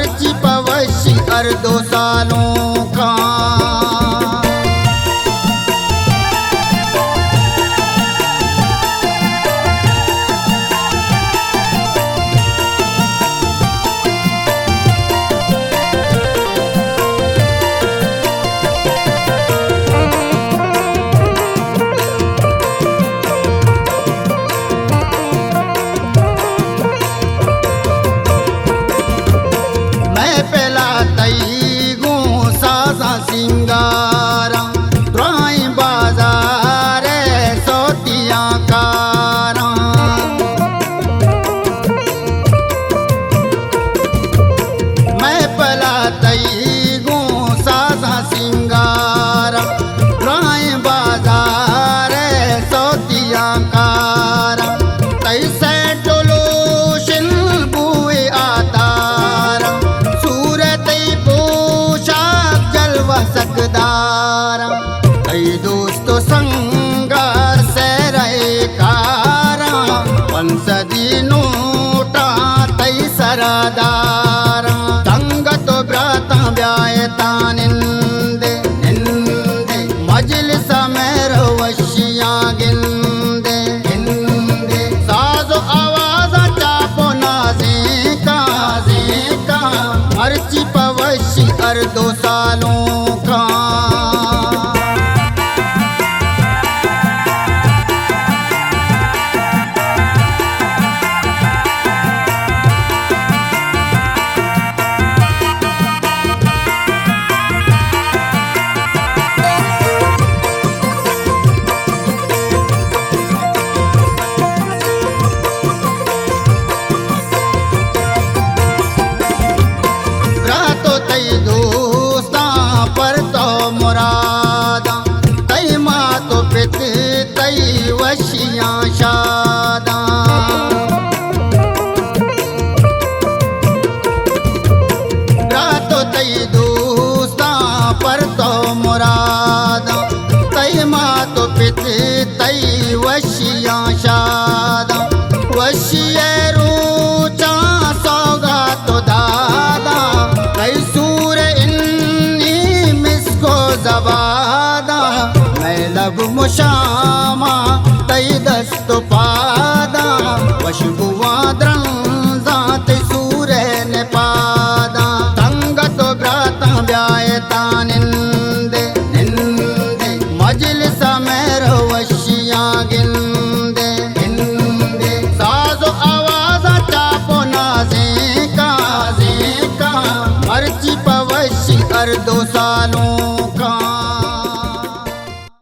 मर्ची पवशी अर 2 सालों का। सिंगारा द्राई बाजार सोतिया कारा। मैं पला तई गो साजा सिंगारा द्राई बाजार सोतिया कारा। तैसे टोलो शिल बुए आतारा सूरत पोशाक जलवा सकदारा। कई दोस्तों संगार से रहे कारा 5 नोटा तई सरदारा। तंग तो ब्राता ब्यायता निंदे निंदे मजलिस में रवशियां गिंदे गिंदे। साजो आवाज चापो नाज़े का मर्ची पवशी अर 2 सालों का। रातो तई दोस्ता पर तो मुरादा तई माँ तो पित तई वशियां शादा। रातो तई दोस्ता पर तो मुरादा तई माँ तो पित तई वशियां शादा। वशिये रूचा सौगा तो दादा कई सूर इन्नी मिसको जबादा। मैं लब मुशामा तई दस्त पादा वशबुआ द्रंजा तई सूर ने पादा। तंग तो ब्राता ब्यायता निंदे निंदे मजलिस में रवशियां गिंदे गिंदे। साजो आवाज चापो नाज़े का मर्ची पवशी अर 2 सालों